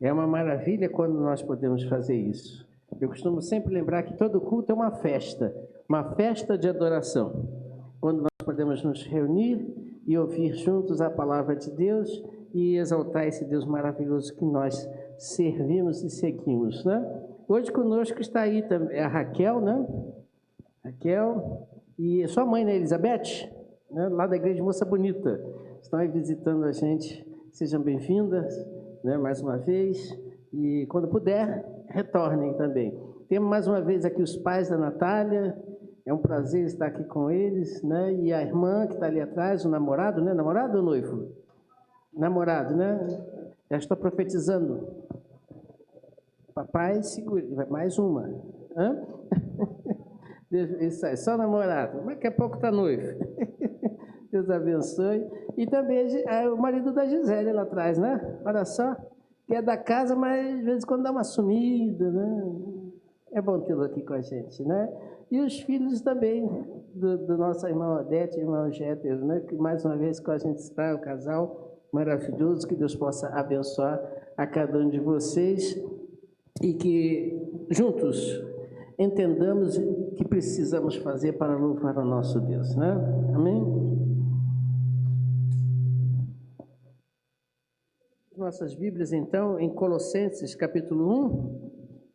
É uma maravilha quando nós podemos fazer isso. Eu costumo sempre lembrar que todo culto é uma festa de adoração, quando nós podemos nos reunir e ouvir juntos a palavra de Deus e exaltar esse Deus maravilhoso que nós servimos e seguimos, né? Hoje conosco está aí também a Raquel, né? Raquel e sua mãe, né, Elizabeth, né? Lá da Igreja Moça Bonita. Estão aí visitando a gente. Sejam bem-vindas, né, mais uma vez. E quando puder, retornem também. Temos mais uma vez aqui os pais da Natália. É um prazer estar aqui com eles, né? E a irmã que está ali atrás, o namorado, né? Namorado ou noivo? Namorado, né? Já estou profetizando. Papai, segure, mais uma. Hã? Isso aí, só namorado. Daqui a pouco está noivo. Deus abençoe. E também o marido da Gisele lá atrás, né? Olha só, que é da casa, mas de vez em quando dá uma sumida, né? É bom tê-lo aqui com a gente, né? E os filhos também do nosso irmão Odete e irmão Jéter, né? Que mais uma vez com a gente está, o casal maravilhoso, que Deus possa abençoar a cada um de vocês e que juntos entendamos o que precisamos fazer para louvar o nosso Deus, né? Amém? Nossas Bíblias, então, em Colossenses, capítulo 1,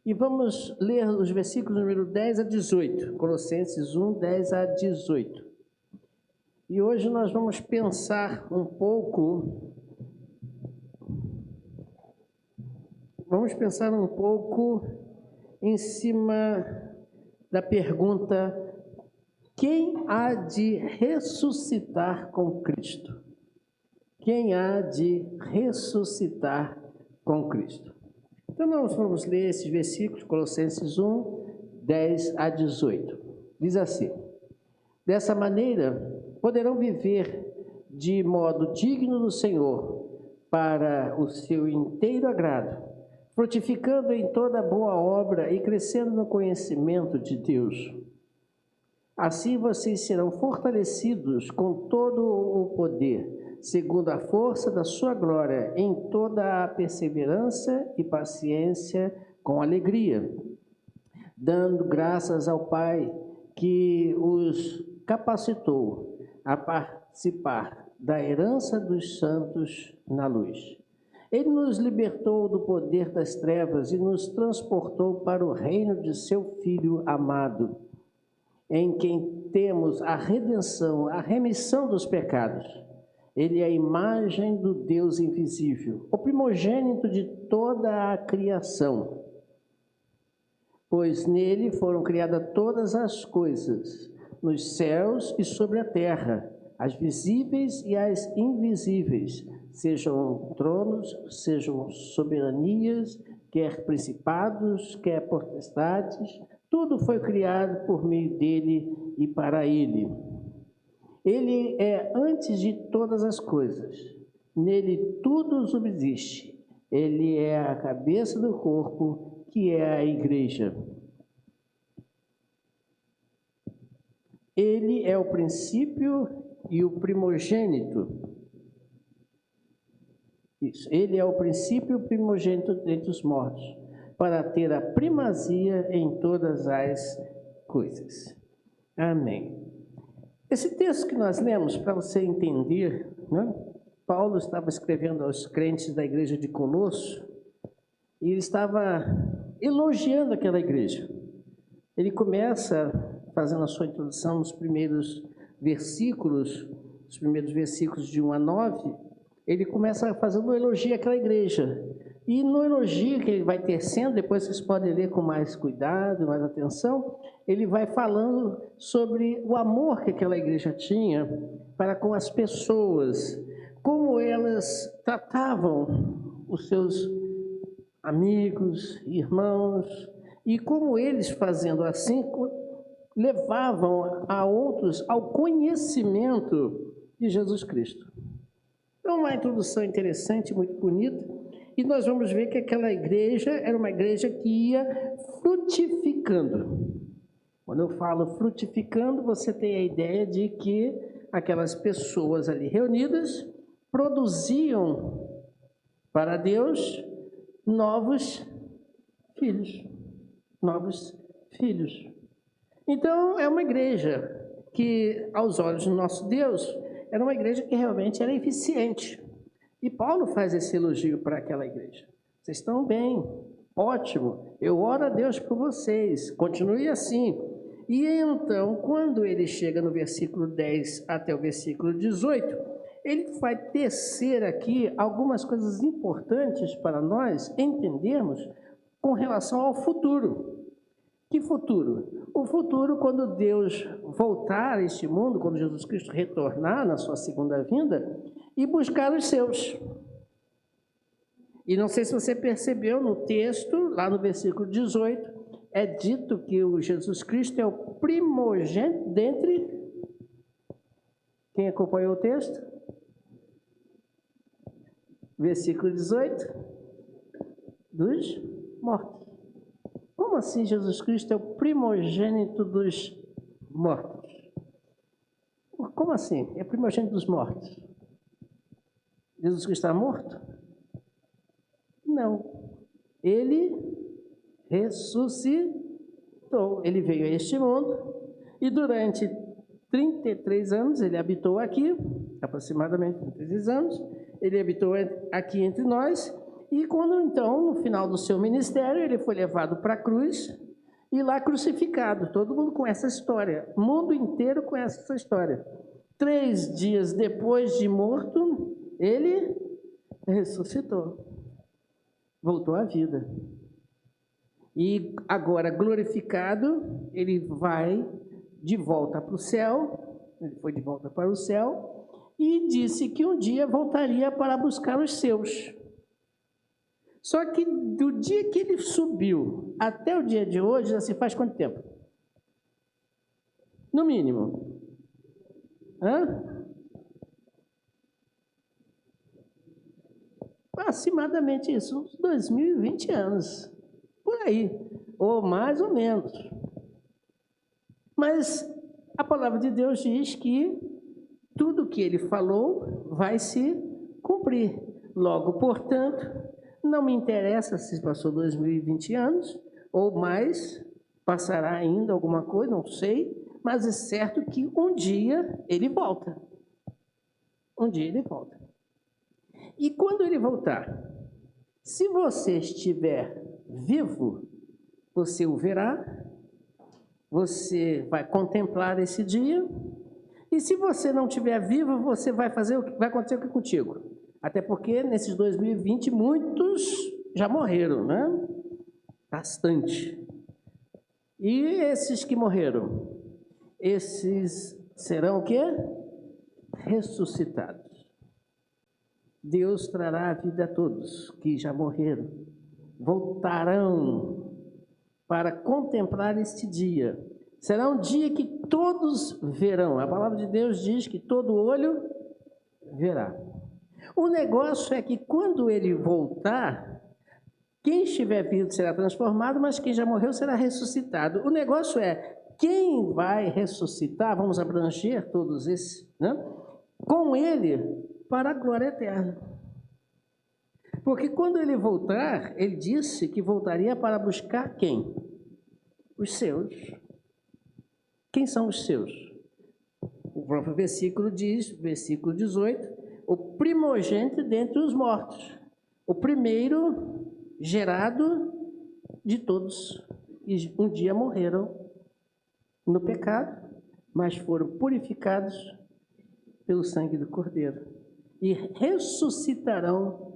e vamos ler os versículos número 10 a 18. Colossenses 1, 10 a 18. E hoje nós vamos pensar um pouco... em cima da pergunta: quem há de ressuscitar com Cristo? Quem há de ressuscitar com Cristo? Então nós vamos ler esses versículos, Colossenses 1, 10 a 18. Diz assim: dessa maneira poderão viver de modo digno do Senhor, para o seu inteiro agrado, frutificando em toda boa obra e crescendo no conhecimento de Deus. Assim vocês serão fortalecidos com todo o poder, segundo a força da sua glória, em toda a perseverança e paciência com alegria, dando graças ao Pai que os capacitou a participar da herança dos santos na luz. Ele nos libertou do poder das trevas e nos transportou para o reino de seu Filho amado, em quem temos a redenção, a remissão dos pecados. Ele é a imagem do Deus invisível, o primogênito de toda a criação, pois nele foram criadas todas as coisas, nos céus e sobre a terra, as visíveis e as invisíveis, sejam tronos, sejam soberanias, quer principados, quer potestades, tudo foi criado por meio dele e para ele. Ele é antes de todas as coisas, nele tudo subsiste. Ele é a cabeça do corpo, que é a igreja. Ele é o princípio e o primogênito. Isso, ele é o princípio e o primogênito dentre os mortos, para ter a primazia em todas as coisas. Amém. Esse texto que nós lemos, para você entender, né? Paulo estava escrevendo aos crentes da igreja de Colosso, e ele estava elogiando aquela igreja. Ele começa fazendo a sua introdução nos primeiros versículos de 1 a 9, ele começa fazendo um elogio àquela igreja. E no elogio que ele vai tecendo, depois vocês podem ler com mais cuidado, mais atenção, ele vai falando sobre o amor que aquela igreja tinha para com as pessoas, como elas tratavam os seus amigos, irmãos, e como eles, fazendo assim, levavam a outros ao conhecimento de Jesus Cristo. É uma introdução interessante, muito bonita, e nós vamos ver que aquela igreja era uma igreja que ia frutificando. Quando eu falo frutificando, você tem a ideia de que aquelas pessoas ali reunidas produziam para Deus novos filhos. Novos filhos. Então, é uma igreja que, aos olhos do nosso Deus, era uma igreja que realmente era eficiente. E Paulo faz esse elogio para aquela igreja. Vocês estão bem, ótimo, eu oro a Deus por vocês, continue assim. E então, quando ele chega no versículo 10 até o versículo 18, ele vai tecer aqui algumas coisas importantes para nós entendermos com relação ao futuro. Que futuro? O futuro quando Deus voltar a este mundo, quando Jesus Cristo retornar na sua segunda vinda e buscar os seus. E não sei se você percebeu no texto, lá no versículo 18, é dito que o Jesus Cristo é o primogênito dentre... Quem acompanhou o texto? Versículo 18. Dos mortos. Como assim Jesus Cristo é o primogênito dos mortos? Como assim? É primogênito dos mortos? Jesus Cristo está morto? Não. Ele ressuscitou. Ele veio a este mundo e durante 33 anos ele habitou aqui, aproximadamente 33 anos, ele habitou aqui entre nós. E quando então, no final do seu ministério, ele foi levado para a cruz e lá crucificado. Todo mundo conhece essa história, o mundo inteiro conhece essa história. 3 dias depois de morto, ele ressuscitou, voltou à vida. E agora, glorificado, ele vai de volta para o céu, ele foi de volta para o céu, e disse que um dia voltaria para buscar os seus. Só que do dia que ele subiu até o dia de hoje, já se faz quanto tempo? No mínimo. Aproximadamente isso, uns 2020 anos. Por aí, ou mais ou menos. Mas a palavra de Deus diz que tudo que ele falou vai se cumprir. Logo, portanto, não me interessa se passou 2020 anos ou mais, passará ainda alguma coisa, não sei, mas é certo que um dia ele volta. Um dia ele volta. E quando ele voltar, se você estiver vivo, você o verá, você vai contemplar esse dia, e se você não estiver vivo, você vai acontecer o que contigo? Até porque nesses 2020 muitos já morreram, né? Bastante. E esses que morreram, esses serão o quê? Ressuscitados. Deus trará a vida a todos que já morreram. Voltarão para contemplar este dia. Será um dia que todos verão. A palavra de Deus diz que todo olho verá. O negócio é que quando ele voltar, quem estiver vivo será transformado, mas quem já morreu será ressuscitado. O negócio é, quem vai ressuscitar, vamos abranger todos esses, né? Com ele para a glória eterna. Porque quando ele voltar, ele disse que voltaria para buscar quem? Os seus. Quem são os seus? O próprio versículo diz, versículo 18, o primogênito dentre os mortos, o primeiro gerado de todos, que um dia morreram no pecado, mas foram purificados pelo sangue do Cordeiro e ressuscitarão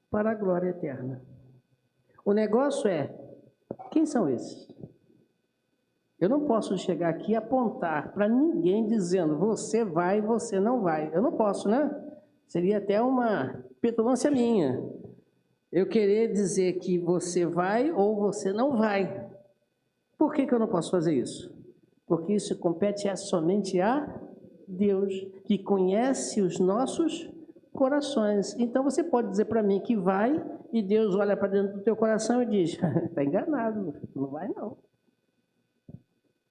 para a glória eterna. O negócio é, quem são esses? Eu não posso chegar aqui e apontar para ninguém dizendo, você vai, você não vai. Eu não posso, né? Seria até uma petulância minha. Eu querer dizer que você vai ou você não vai. Por que eu não posso fazer isso? Porque isso compete somente a Deus, que conhece os nossos corações. Então você pode dizer para mim que vai e Deus olha para dentro do teu coração e diz, está enganado, não vai não.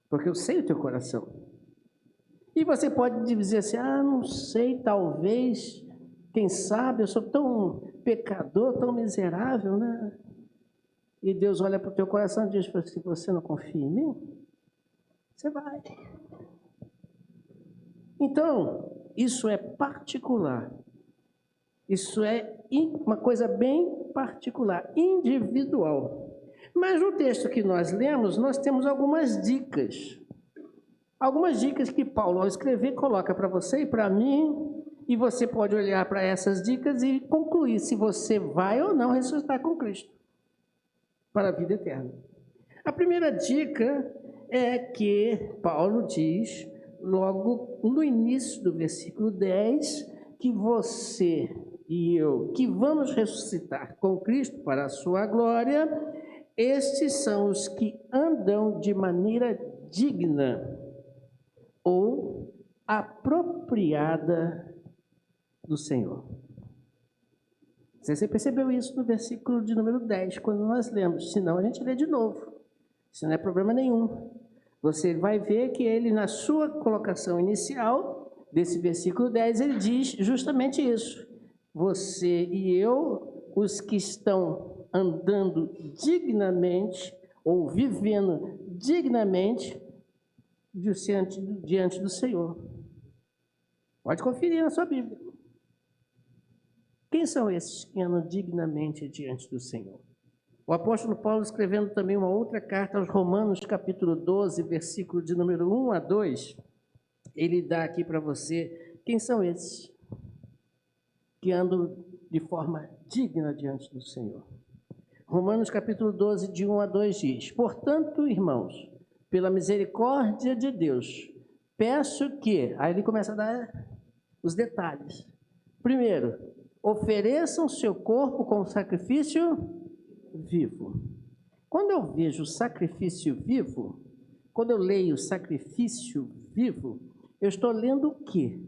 Porque eu sei o teu coração. E você pode dizer assim, não sei, talvez, quem sabe, eu sou tão pecador, tão miserável, né? E Deus olha para o teu coração e diz: se você não confia em mim, você vai. Então, isso é particular. Isso é uma coisa bem particular, individual. Mas no texto que nós lemos, nós temos algumas dicas. Algumas dicas que Paulo, ao escrever, coloca para você e para mim, e você pode olhar para essas dicas e concluir se você vai ou não ressuscitar com Cristo para a vida eterna. A primeira dica é que Paulo diz, logo no início do versículo 10, que você e eu, que vamos ressuscitar com Cristo para a sua glória, estes são os que andam de maneira digna ou apropriada do Senhor. Você percebeu isso no versículo de número 10, quando nós lemos, senão a gente lê de novo. Isso não é problema nenhum. Você vai ver que ele, na sua colocação inicial, desse versículo 10, ele diz justamente isso. Você e eu, os que estão andando dignamente, ou vivendo dignamente, diante do Senhor. Pode conferir na sua Bíblia. Quem são esses que andam dignamente diante do Senhor? O apóstolo Paulo, escrevendo também uma outra carta aos Romanos, capítulo 12, versículo de número 1 a 2, ele dá aqui para você quem são esses que andam de forma digna diante do Senhor. Romanos, capítulo 12, de 1 a 2 diz: portanto, irmãos, pela misericórdia de Deus, peço que... Aí ele começa a dar os detalhes. Primeiro, ofereçam seu corpo como sacrifício vivo. Quando eu vejo sacrifício vivo, quando eu leio sacrifício vivo, eu estou lendo o quê?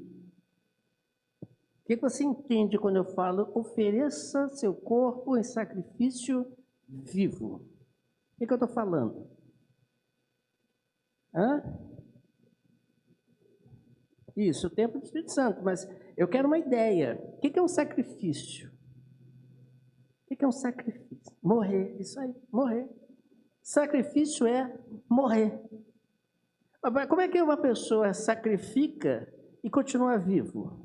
O que você entende quando eu falo ofereça seu corpo em sacrifício vivo? O que eu estou falando? Isso, o templo do Espírito Santo, mas eu quero uma ideia. O que é um sacrifício? O que é um sacrifício? Morrer, isso aí, morrer. Sacrifício é morrer. Como é que uma pessoa sacrifica e continua vivo?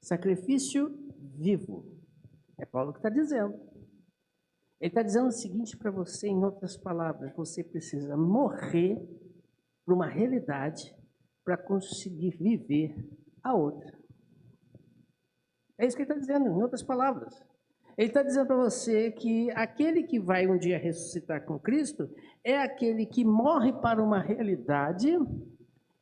Sacrifício vivo. É Paulo que está dizendo. Ele está dizendo o seguinte para você, em outras palavras: você precisa morrer para uma realidade para conseguir viver a outra. É isso que ele está dizendo, em outras palavras. Ele está dizendo para você que aquele que vai um dia ressuscitar com Cristo é aquele que morre para uma realidade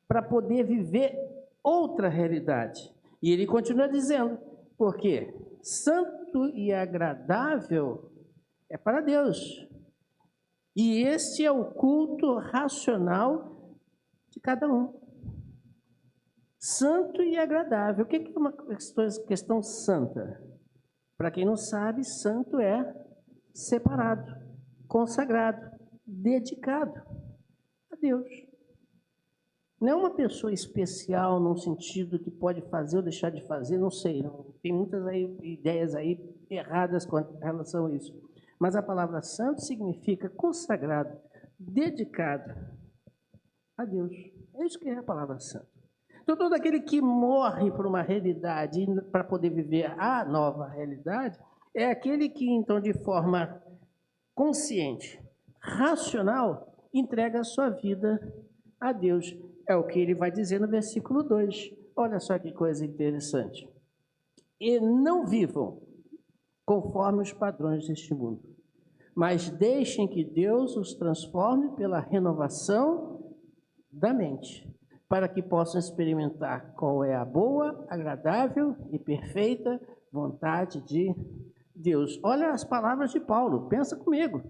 para poder viver outra realidade. E ele continua dizendo, porque santo e agradável é para Deus. E este é o culto racional de cada um. Santo e agradável. O que é uma questão santa? Para quem não sabe, santo é separado, consagrado, dedicado a Deus. Não é uma pessoa especial num sentido que pode fazer ou deixar de fazer, não sei. Não. Tem muitas ideias aí erradas com relação a isso. Mas a palavra santo significa consagrado, dedicado a Deus. É isso que é a palavra santo. Então, todo aquele que morre por uma realidade para poder viver a nova realidade, é aquele que, então, de forma consciente, racional, entrega a sua vida a Deus. É o que ele vai dizer no versículo 2. Olha só que coisa interessante. E não vivam conforme os padrões deste mundo, mas deixem que Deus os transforme pela renovação da mente, para que possam experimentar qual é a boa, agradável e perfeita vontade de Deus. Olha as palavras de Paulo, pensa comigo.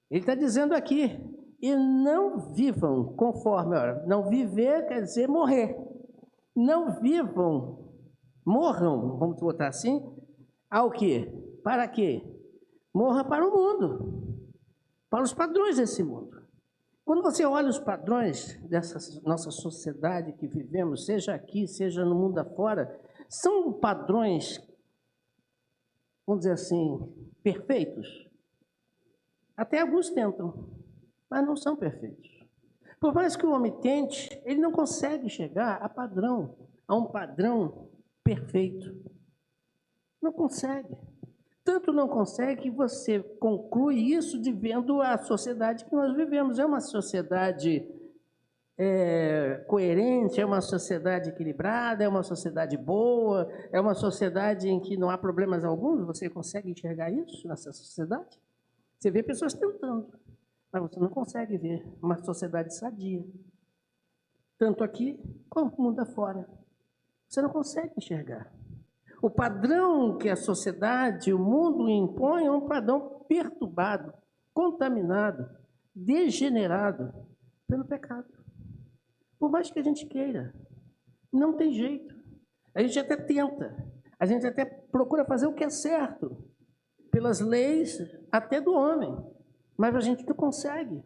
Ele está dizendo aqui, e não vivam conforme, não viver quer dizer morrer. Não vivam, morram, vamos botar assim, ao quê? Para quê? Morra para o mundo, para os padrões desse mundo. Quando você olha os padrões dessa nossa sociedade que vivemos, seja aqui, seja no mundo afora, são padrões, vamos dizer assim, perfeitos? Até alguns tentam, mas não são perfeitos. Por mais que o homem tente, ele não consegue chegar a um padrão perfeito. Não consegue. Tanto não consegue que você conclui isso de vendo a sociedade que nós vivemos. É uma sociedade coerente, é uma sociedade equilibrada, é uma sociedade boa, é uma sociedade em que não há problemas alguns. Você consegue enxergar isso nessa sociedade? Você vê pessoas tentando, mas você não consegue ver uma sociedade sadia. Tanto aqui como no mundo afora. Você não consegue enxergar. O padrão que a sociedade, o mundo impõe é um padrão perturbado, contaminado, degenerado pelo pecado. Por mais que a gente queira, não tem jeito. A gente até tenta, a gente até procura fazer o que é certo, pelas leis até do homem, mas a gente não consegue.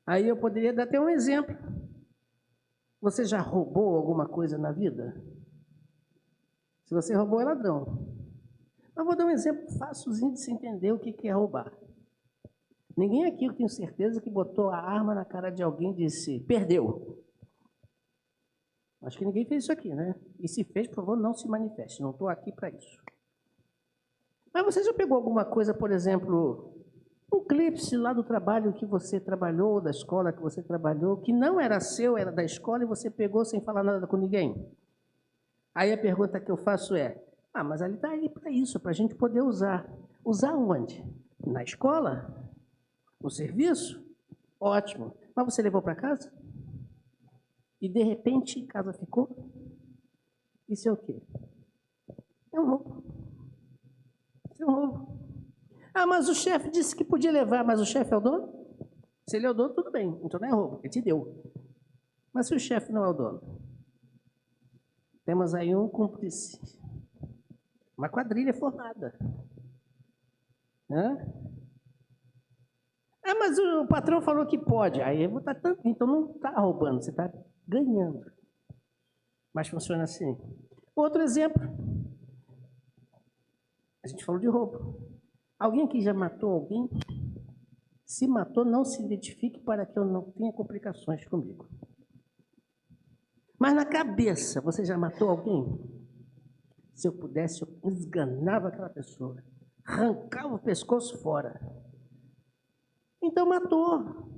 Aí eu poderia dar até um exemplo. Você já roubou alguma coisa na vida? Se você roubou, é ladrão. Mas vou dar um exemplo facilzinho de se entender o que é roubar. Ninguém aqui, eu tenho certeza, que botou a arma na cara de alguém e disse, perdeu. Acho que ninguém fez isso aqui, né? E se fez, por favor, não se manifeste. Não estou aqui para isso. Mas você já pegou alguma coisa, por exemplo, um clipe lá do trabalho que você trabalhou, da escola que você trabalhou, que não era seu, era da escola, e você pegou sem falar nada com ninguém? Aí a pergunta que eu faço é, mas ele está aí para isso, para a gente poder usar. Usar onde? Na escola? No serviço? Ótimo. Mas você levou para casa? E de repente em casa ficou? Isso é o quê? É um roubo. Isso é um roubo. Mas o chefe disse que podia levar, mas o chefe é o dono? Se ele é o dono, tudo bem, então não é roubo, ele te deu. Mas se o chefe não é o dono? Temos aí um cúmplice, uma quadrilha formada. Mas o patrão falou que pode. Aí eu vou estar tanto, então não está roubando, você está ganhando. Mas funciona assim. Outro exemplo. A gente falou de roubo. Alguém aqui já matou alguém? Se matou, não se identifique para que eu não tenha complicações comigo. Mas na cabeça, você já matou alguém? Se eu pudesse, eu esganava aquela pessoa. Arrancava o pescoço fora. Então matou.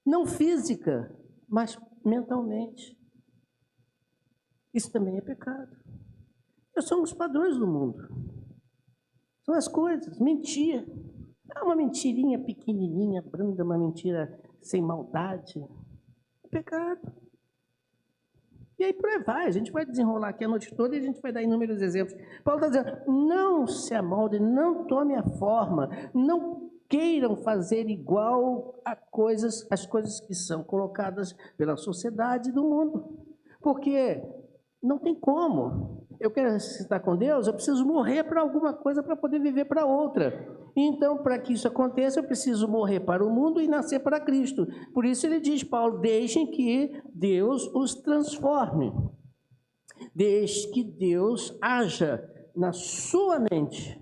Não física, mas mentalmente. Isso também é pecado. São os padrões do mundo. São as coisas. Mentir. Uma mentirinha pequenininha, branda, uma mentira sem maldade. É pecado. E aí por aí vai. A gente vai desenrolar aqui a noite toda e a gente vai dar inúmeros exemplos. Paulo está dizendo, não se amolde, não tome a forma, não queiram fazer igual às coisas que são colocadas pela sociedade do mundo. Porque não tem como. Eu quero estar com Deus, eu preciso morrer para alguma coisa para poder viver para outra. Então, para que isso aconteça, eu preciso morrer para o mundo e nascer para Cristo. Por isso ele diz, Paulo, deixem que Deus os transforme. Deixe que Deus haja na sua mente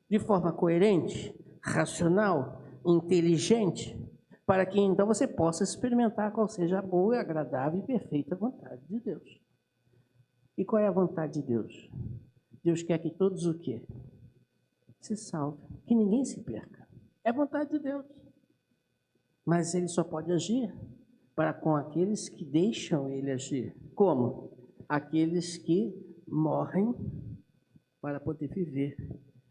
de forma coerente, racional, inteligente, para que então você possa experimentar qual seja a boa, agradável e perfeita vontade de Deus. E qual é a vontade de Deus? Deus quer que todos o quê? Se salvem, que ninguém se perca. É a vontade de Deus. Mas ele só pode agir para com aqueles que deixam ele agir. Como? Aqueles que morrem para poder viver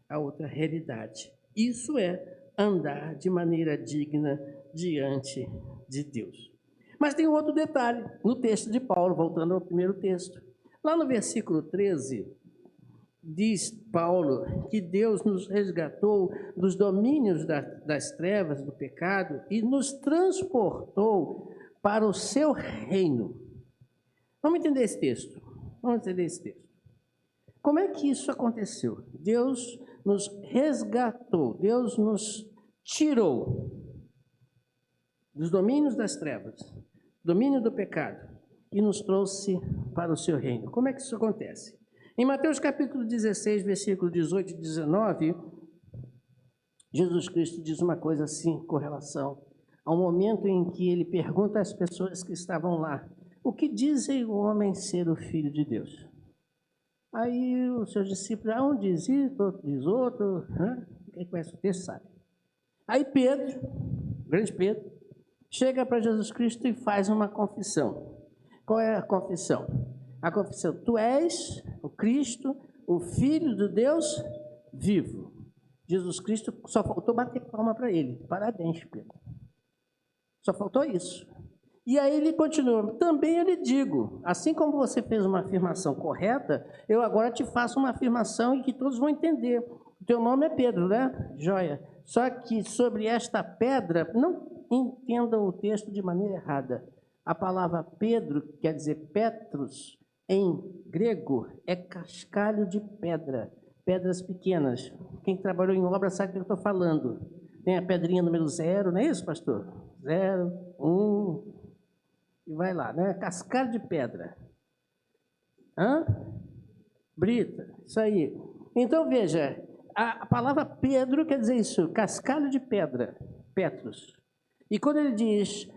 a outra realidade. Isso é andar de maneira digna diante de Deus. Mas tem um outro detalhe no texto de Paulo, voltando ao primeiro texto. Lá no versículo 13, diz Paulo que Deus nos resgatou dos domínios das trevas, do pecado, e nos transportou para o seu reino. Vamos entender esse texto. Como é que isso aconteceu? Deus nos resgatou, Deus nos tirou dos domínios das trevas, domínio do pecado, e nos trouxe para o seu reino. Como é que isso acontece? Em Mateus capítulo 16, versículo 18 e 19, Jesus Cristo diz uma coisa assim com relação ao momento em que ele pergunta às pessoas que estavam lá: o que dizem o homem ser o Filho de Deus? Aí os seus discípulos, um diz isso, outro diz outro, quem conhece o texto sabe. Aí Pedro, grande Pedro, chega para Jesus Cristo e faz uma confissão. Qual é a confissão? A confissão: tu és o Cristo, o Filho do Deus vivo. Jesus Cristo, só faltou bater palma para ele. Parabéns, Pedro. Só faltou isso. E aí ele continua: também eu lhe digo, assim como você fez uma afirmação correta, eu agora te faço uma afirmação e que todos vão entender. O teu nome é Pedro, né? Joia. Só que sobre esta pedra, não entendam o texto de maneira errada. A palavra Pedro, quer dizer Petros, em grego, é cascalho de pedra. Pedras pequenas. Quem trabalhou em obra sabe do que eu estou falando. Tem a pedrinha número 0, não é isso, pastor? 0, 1, e vai lá, né? Cascalho de pedra. Brita, isso aí. Então, veja, a palavra Pedro quer dizer isso, cascalho de pedra, Petros. E quando ele diz,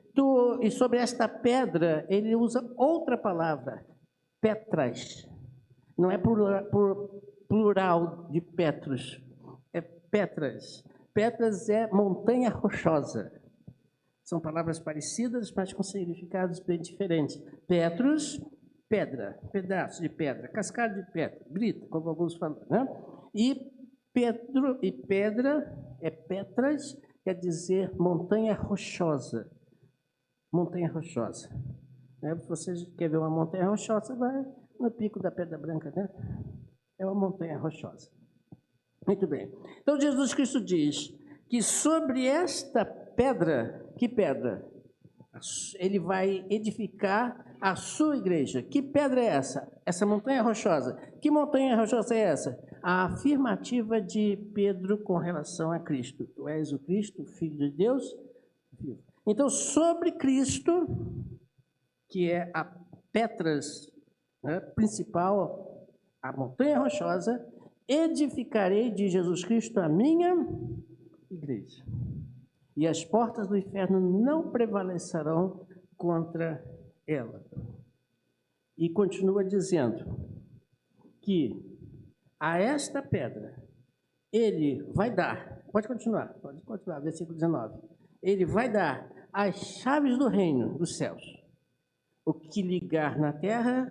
e sobre esta pedra, ele usa outra palavra, Petras. Não é plural de Petros, é Petras. Petras é montanha rochosa. São palavras parecidas, mas com significados bem diferentes. Petros, pedra, pedaço de pedra, cascalho de pedra, brita, como alguns falam, né? E Pedro e pedra é Petras, quer dizer montanha rochosa. Montanha rochosa. Se você quer ver uma montanha rochosa, vai no pico da Pedra Branca, né? É uma montanha rochosa. Muito bem. Então Jesus Cristo diz que sobre esta pedra, que pedra? Ele vai edificar a sua igreja. Que pedra é essa? Essa montanha rochosa. Que montanha rochosa é essa? A afirmativa de Pedro com relação a Cristo. Tu és o Cristo, o Filho de Deus vivo. Então, sobre Cristo, que é a Petras, né, principal, a montanha rochosa, edificarei de Jesus Cristo a minha igreja. E as portas do inferno não prevalecerão contra ela. E continua dizendo que a esta pedra ele vai dar, pode continuar, versículo 19. Ele vai dar as chaves do reino dos céus. O que ligar na terra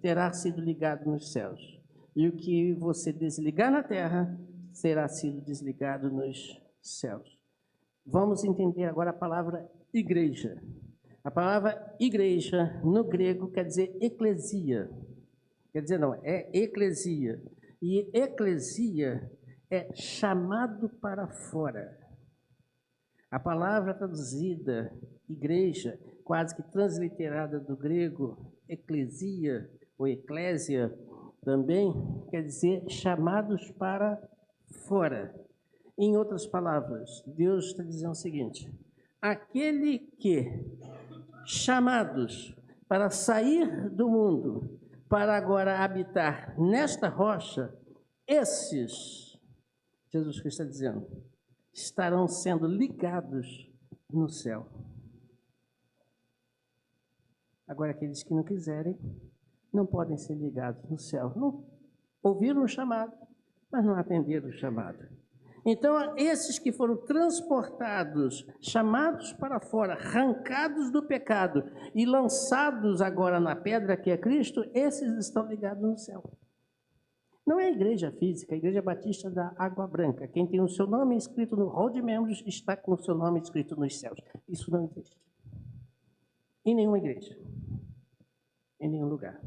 terá sido ligado nos céus. E o que você desligar na terra será sido desligado nos céus. Vamos entender agora a palavra igreja. A palavra igreja no grego quer dizer eclesia. Quer dizer, não, é eclesia. E eclesia é chamado para fora. A palavra traduzida igreja, quase que transliterada do grego eclesia ou eclésia, também quer dizer chamados para fora. Em outras palavras, Deus está dizendo o seguinte: aquele que, chamados para sair do mundo, para agora habitar nesta rocha, esses, Jesus Cristo está dizendo, estarão sendo ligados no céu. Agora, aqueles que não quiserem, não podem ser ligados no céu. Não ouviram o chamado, mas não atenderam o chamado. Então, esses que foram transportados, chamados para fora, arrancados do pecado e lançados agora na pedra que é Cristo, esses estão ligados no céu. Não é a igreja física, a igreja batista da Água Branca. Quem tem o seu nome escrito no rol de membros está com o seu nome escrito nos céus. Isso não existe. Em nenhuma igreja. Em nenhum lugar.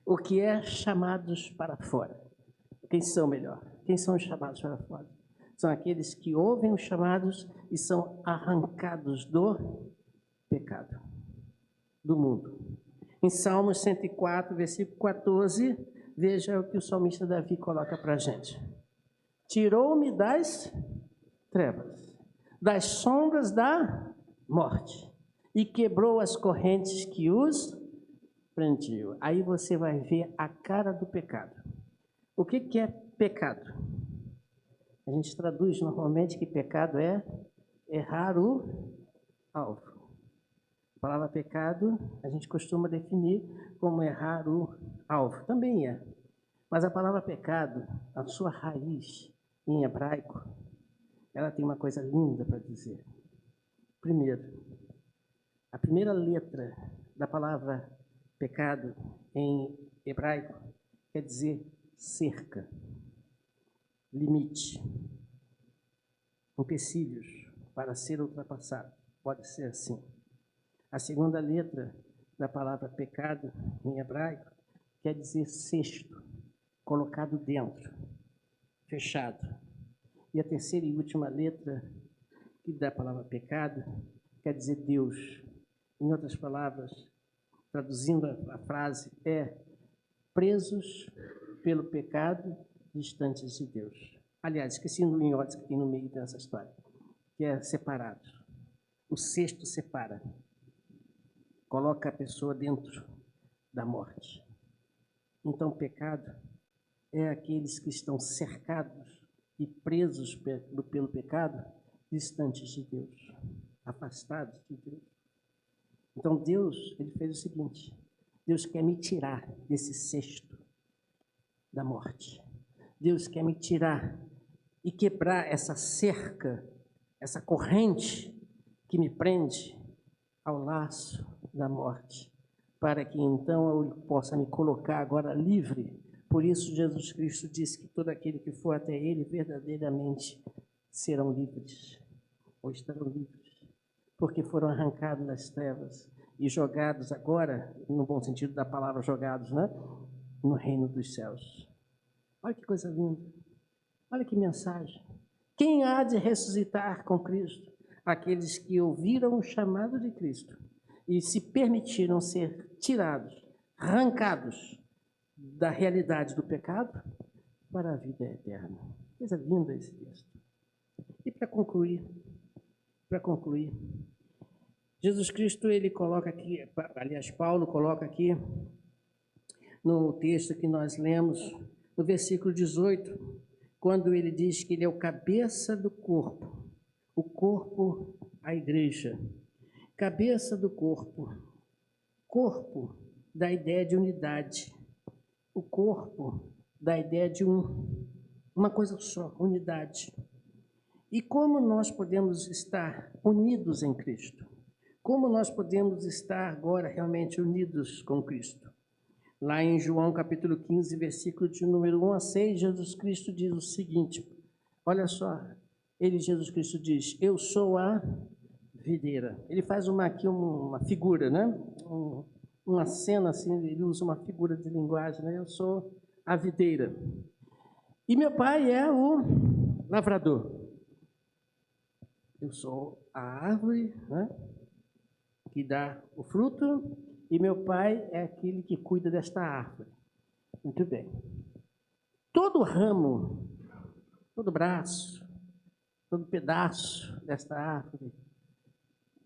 O que é chamados para fora? Quem são melhor? Quem são os chamados para fora? São aqueles que ouvem os chamados e são arrancados do pecado, do mundo. Em Salmos 104, versículo 14, veja o que o salmista Davi coloca para a gente. Tirou-me das trevas, das sombras da morte, e quebrou as correntes que os prendiam. Aí você vai ver a cara do pecado. O que é pecado? A gente traduz normalmente que pecado é errar o alvo. A palavra pecado, a gente costuma definir como errar o alvo. Também é. Mas a palavra pecado, a sua raiz em hebraico, ela tem uma coisa linda para dizer. Primeiro, a primeira letra da palavra pecado em hebraico quer dizer cerca, limite, empecilhos para ser ultrapassado. Pode ser assim. A segunda letra da palavra pecado em hebraico quer dizer cesto, colocado dentro, fechado. E a terceira e última letra da palavra pecado quer dizer Deus. Em outras palavras, traduzindo a frase, é presos pelo pecado, distantes de Deus. Aliás, esqueci o inhotes que tem no meio dessa história, que é separado. O cesto separa, coloca a pessoa dentro da morte. Então, o pecado é aqueles que estão cercados e presos pelo pecado, distantes de Deus, afastados de Deus. Então, Deus, ele fez o seguinte: Deus quer me tirar desse cesto da morte. Deus quer me tirar e quebrar essa cerca, essa corrente que me prende ao laço da morte, para que então eu possa me colocar agora livre. Por isso Jesus Cristo disse que todo aquele que for até ele verdadeiramente serão livres, ou estarão livres, porque foram arrancados das trevas e jogados agora, no bom sentido da palavra jogados, né? No reino dos céus. Olha que coisa linda, olha que mensagem. Quem há de ressuscitar com Cristo? Aqueles que ouviram o chamado de Cristo e se permitiram ser tirados, arrancados da realidade do pecado para a vida eterna. Coisa linda esse texto. E para concluir, Jesus Cristo, ele coloca aqui, aliás, Paulo coloca aqui no texto que nós lemos, no versículo 18, quando ele diz que ele é o cabeça do corpo, o corpo, a igreja. Cabeça do corpo. Corpo dá ideia de unidade. O corpo dá ideia de uma coisa só, unidade. E como nós podemos estar unidos em Cristo? Como nós podemos estar agora realmente unidos com Cristo? Lá em João capítulo 15, versículo de número 1 a 6, Jesus Cristo diz o seguinte, olha só, Jesus Cristo diz, eu sou a videira. Ele faz aqui uma figura, né? Uma cena assim, ele usa uma figura de linguagem, né? Eu sou a videira. E meu pai é o lavrador. Eu sou a árvore, né? Que dá o fruto, e meu pai é aquele que cuida desta árvore. Muito bem. Todo ramo, todo braço, todo pedaço desta árvore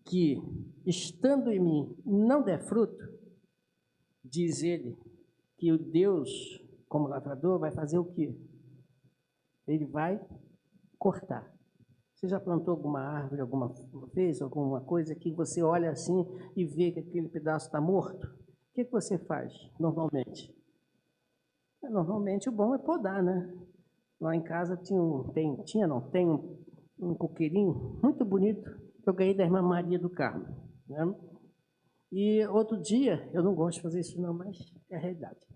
que, estando em mim, não der fruto, diz ele que o Deus, como lavrador, vai fazer o quê? Ele vai cortar. Você já plantou alguma árvore alguma vez, alguma coisa que você olha assim e vê que aquele pedaço está morto? O que você faz normalmente? Normalmente o bom é podar, né? Lá em casa tem um coqueirinho muito bonito que eu ganhei da irmã Maria do Carmo, né? E outro dia, eu não gosto de fazer isso não, mas é a realidade.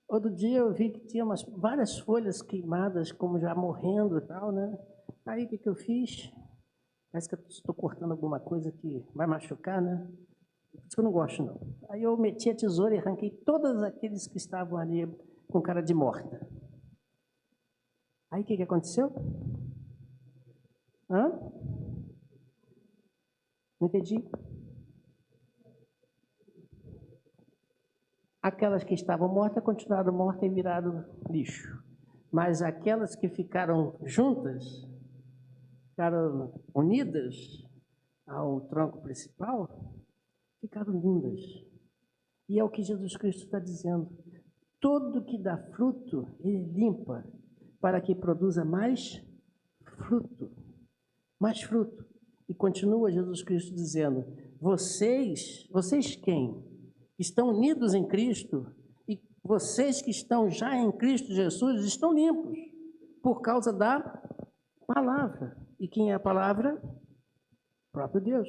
Outro dia eu vi que tinha várias folhas queimadas, como já morrendo e tal, né? Aí o que eu fiz? Parece que eu estou cortando alguma coisa que vai machucar, né? Por isso que eu não gosto não. Aí eu meti a tesoura e arranquei todos aqueles que estavam ali com cara de morta. Aí o que aconteceu? Hã? Não entendi. Aquelas que estavam mortas continuaram mortas e viraram lixo. Mas aquelas que ficaram juntas, ficaram unidas ao tronco principal, ficaram lindas. E é o que Jesus Cristo está dizendo. Tudo que dá fruto, ele limpa, para que produza mais fruto, mais fruto. E continua Jesus Cristo dizendo, vocês quem? Estão unidos em Cristo, e vocês que estão já em Cristo Jesus estão limpos, por causa da palavra. E quem é a palavra? O próprio Deus,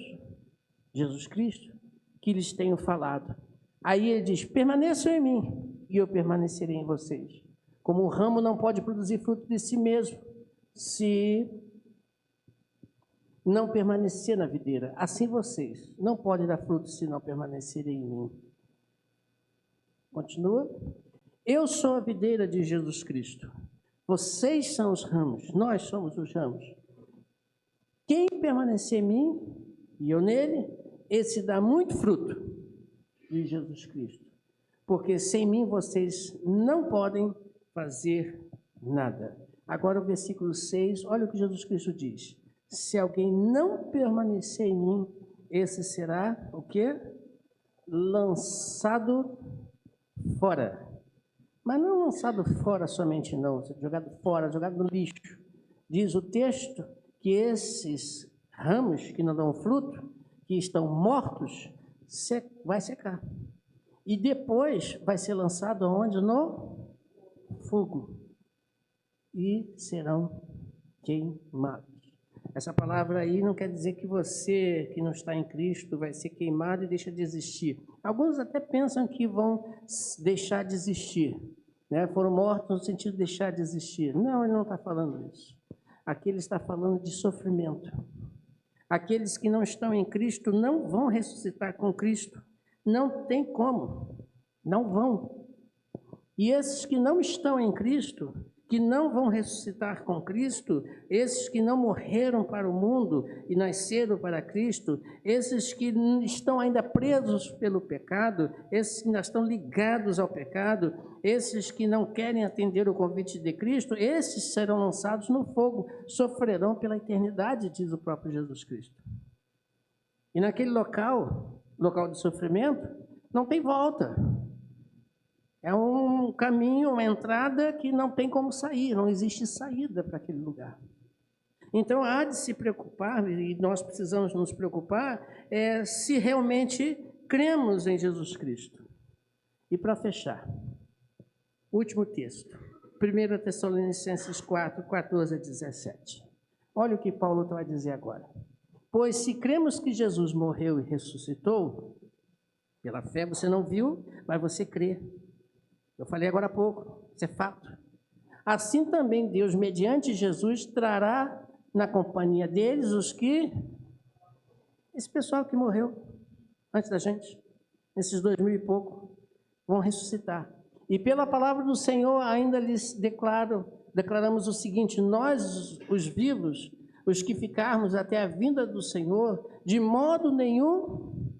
Jesus Cristo, que lhes tenho falado. Aí ele diz, permaneçam em mim, e eu permanecerei em vocês. Como o ramo não pode produzir fruto de si mesmo, se não permanecer na videira, assim vocês não podem dar fruto se não permanecerem em mim. Continua. Eu sou a videira de Jesus Cristo. Vocês são os ramos, nós somos os ramos. Quem permanecer em mim e eu nele, esse dá muito fruto, de Jesus Cristo. Porque sem mim vocês não podem fazer nada. Agora o versículo 6, olha o que Jesus Cristo diz. Se alguém não permanecer em mim, esse será o quê? Lançado fora. Mas não lançado fora somente não, jogado fora, jogado no lixo. Diz o texto que esses ramos que não dão fruto, que estão mortos, vai secar. E depois vai ser lançado aonde? No fogo. E serão queimados. Essa palavra aí não quer dizer que você que não está em Cristo vai ser queimado e deixa de existir. Alguns até pensam que vão deixar de existir, né? Foram mortos no sentido de deixar de existir. Não, ele não está falando isso. Aqui ele está falando de sofrimento. Aqueles que não estão em Cristo não vão ressuscitar com Cristo. Não tem como. Não vão. E esses que não estão em Cristo, que não vão ressuscitar com Cristo, esses que não morreram para o mundo e nasceram para Cristo, esses que estão ainda presos pelo pecado, esses que ainda estão ligados ao pecado, esses que não querem atender o convite de Cristo, esses serão lançados no fogo, sofrerão pela eternidade, diz o próprio Jesus Cristo. E naquele local de sofrimento, não tem volta. É um caminho, uma entrada que não tem como sair, não existe saída para aquele lugar. Então, há de se preocupar, e nós precisamos nos preocupar, se realmente cremos em Jesus Cristo. E para fechar, último texto, 1 Tessalonicenses 4, 14 a 17. Olha o que Paulo vai dizer agora. Pois se cremos que Jesus morreu e ressuscitou, pela fé você não viu, mas você crê. Eu falei agora há pouco, isso é fato. Assim também Deus, mediante Jesus, trará na companhia deles esse pessoal que morreu antes da gente, esses 2000 e pouco, vão ressuscitar. E pela palavra do Senhor ainda lhes declaramos o seguinte, nós, os vivos, os que ficarmos até a vinda do Senhor, de modo nenhum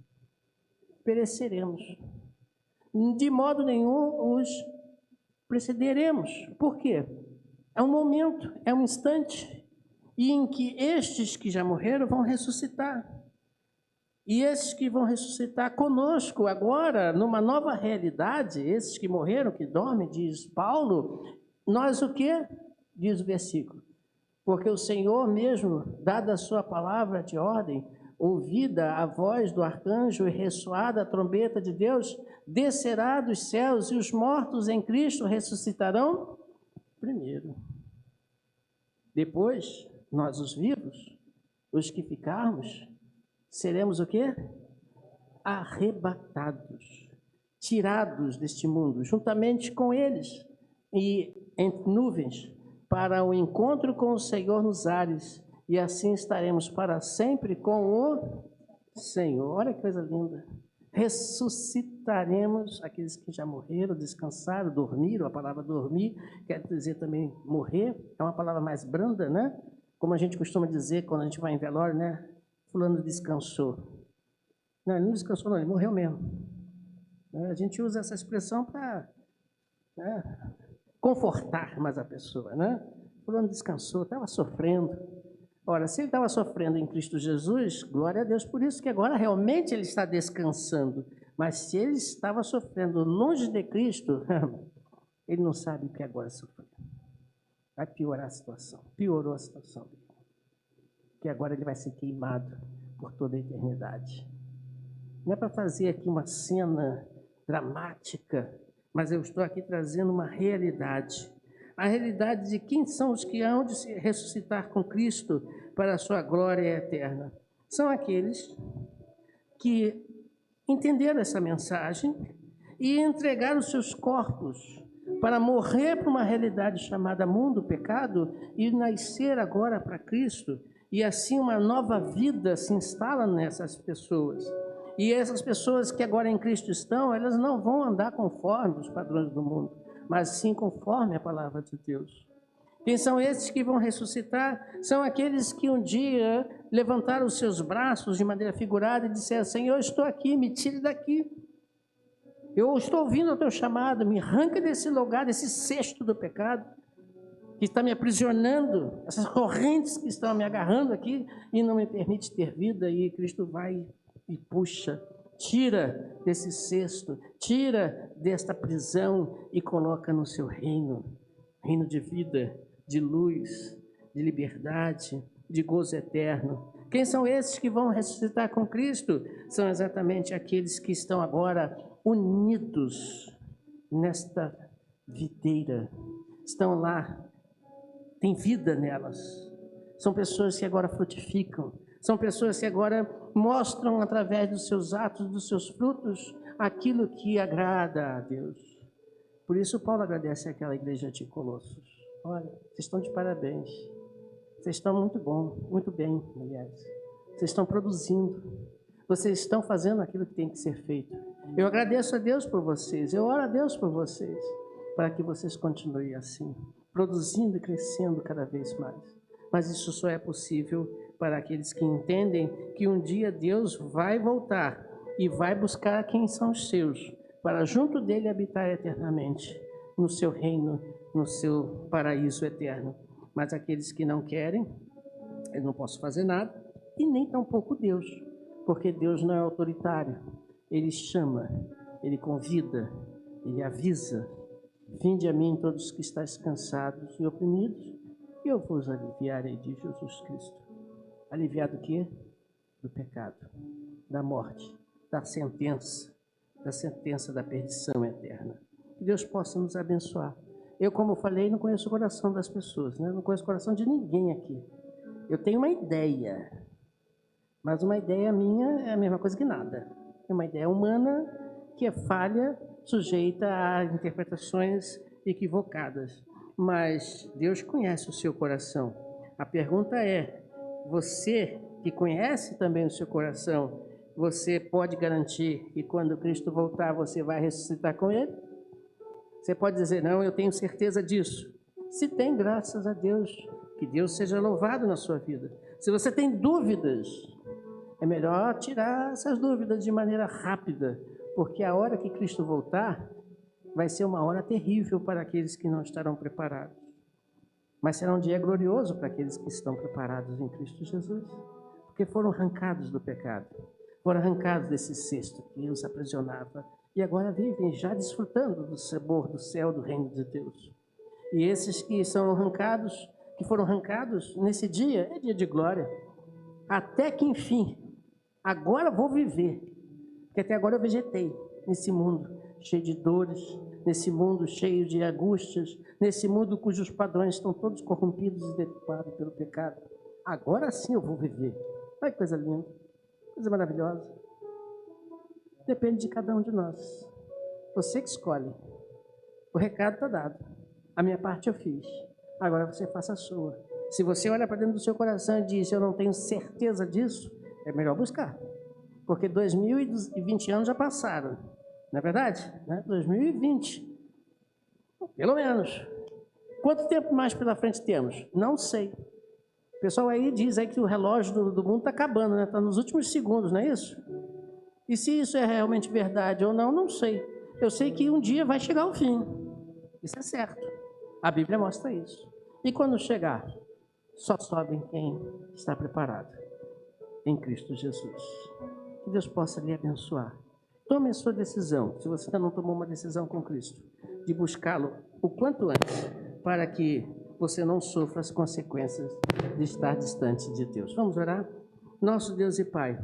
pereceremos. De modo nenhum os precederemos. Por quê? É um momento, é um instante, e em que estes que já morreram vão ressuscitar. E esses que vão ressuscitar conosco agora, numa nova realidade, esses que morreram, que dormem, diz Paulo, nós o quê? Diz o versículo. Porque o Senhor mesmo, dada a sua palavra de ordem, ouvida a voz do arcanjo e ressoada a trombeta de Deus, descerá dos céus e os mortos em Cristo ressuscitarão primeiro. Depois, nós os vivos, os que ficarmos, seremos o quê? Arrebatados, tirados deste mundo, juntamente com eles, e em nuvens, para o encontro com o Senhor nos ares, e assim estaremos para sempre com o Senhor. Olha que coisa linda. Ressuscitaremos aqueles que já morreram, descansaram, dormiram. A palavra dormir quer dizer também morrer. É uma palavra mais branda, né? Como a gente costuma dizer quando a gente vai em velório, né? Fulano descansou. Não, ele não descansou não, ele morreu mesmo. A gente usa essa expressão para confortar mais a pessoa, né? Fulano descansou, estava sofrendo. Ora, se ele estava sofrendo em Cristo Jesus, glória a Deus por isso, que agora realmente ele está descansando. Mas se ele estava sofrendo longe de Cristo, ele não sabe o que agora sofrer. Vai piorar a situação. Piorou a situação dele. que agora ele vai ser queimado por toda a eternidade. Não é para fazer aqui uma cena dramática, mas eu estou aqui trazendo uma realidade. A realidade de quem são os que hão de se ressuscitar com Cristo para a sua glória eterna. São aqueles que entenderam essa mensagem e entregaram os seus corpos para morrer para uma realidade chamada mundo, pecado, e nascer agora para Cristo. E assim uma nova vida se instala nessas pessoas. E essas pessoas que agora em Cristo estão, elas não vão andar conforme os padrões do mundo, mas sim conforme a palavra de Deus. Quem são esses que vão ressuscitar? São aqueles que um dia levantaram os seus braços de maneira figurada e disseram: Senhor, eu estou aqui, me tire daqui. Eu estou ouvindo o teu chamado, me arranca desse lugar, desse cesto do pecado, que está me aprisionando, essas correntes que estão me agarrando aqui e não me permite ter vida. E Cristo vai e puxa, tira desse cesto, tira desta prisão e coloca no seu reino, reino de vida, de luz, de liberdade, de gozo eterno. Quem são esses que vão ressuscitar com Cristo? São exatamente aqueles que estão agora unidos nesta videira, estão lá, tem vida nelas. São pessoas que agora frutificam, são pessoas que agora mostram através dos seus atos, dos seus frutos, aquilo que agrada a Deus. Por isso Paulo agradece àquela igreja de Colossos. Olha, vocês estão de parabéns. Vocês estão muito bem, aliás. Vocês estão produzindo. Vocês estão fazendo aquilo que tem que ser feito. Eu agradeço a Deus por vocês. Eu oro a Deus por vocês, para que vocês continuem assim, produzindo e crescendo cada vez mais. Mas isso só é possível para aqueles que entendem que um dia Deus vai voltar e vai buscar quem são os seus, para junto dele habitar eternamente, no seu reino, no seu paraíso eterno. Mas aqueles que não querem, eu não posso fazer nada, e nem tampouco Deus, porque Deus não é autoritário. Ele chama, Ele convida, Ele avisa: vinde a mim todos que estáis cansados e oprimidos, e eu vos aliviarei, de Jesus Cristo. Aliviar do quê? Do pecado, da morte, da sentença da perdição eterna. Que Deus possa nos abençoar. Eu, como falei, não conheço o coração das pessoas, né? Não conheço o coração de ninguém aqui. Eu tenho uma ideia, mas uma ideia minha é a mesma coisa que nada. É uma ideia humana que é falha, sujeita a interpretações equivocadas. Mas Deus conhece o seu coração. A pergunta é: você que conhece também o seu coração, você pode garantir que quando Cristo voltar você vai ressuscitar com Ele? Você pode dizer: não, eu tenho certeza disso. Se tem, graças a Deus, que Deus seja louvado na sua vida. Se você tem dúvidas, é melhor tirar essas dúvidas de maneira rápida, porque a hora que Cristo voltar vai ser uma hora terrível para aqueles que não estarão preparados. Mas será um dia glorioso para aqueles que estão preparados em Cristo Jesus, porque foram arrancados do pecado, foram arrancados desse cesto que os aprisionava, e agora vivem já desfrutando do sabor do céu, do reino de Deus. E esses que são arrancados, que foram arrancados nesse dia, é dia de glória. Até que enfim, agora vou viver, porque até agora eu vegetei nesse mundo cheio de dores, nesse mundo cheio de angústias, nesse mundo cujos padrões estão todos corrompidos e deturpados pelo pecado. Agora sim eu vou viver. Olha que coisa linda, coisa maravilhosa. Depende de cada um de nós. Você que escolhe. O recado está dado. A minha parte eu fiz. Agora você faça a sua. Se você olha para dentro do seu coração e diz: eu não tenho certeza disso, é melhor buscar. Porque 2020 anos já passaram. Não é verdade? 2020. Pelo menos. Quanto tempo mais pela frente temos? Não sei. O pessoal aí diz aí que o relógio do mundo está acabando, né? Está nos últimos segundos, não é isso? E se isso é realmente verdade ou não, não sei. Eu sei que um dia vai chegar o fim. Isso é certo. A Bíblia mostra isso. E quando chegar, só sobe quem está preparado em Cristo Jesus. Que Deus possa lhe abençoar. Tome a sua decisão, se você ainda não tomou uma decisão com Cristo, de buscá-lo o quanto antes, para que você não sofra as consequências de estar distante de Deus. Vamos orar? Nosso Deus e Pai,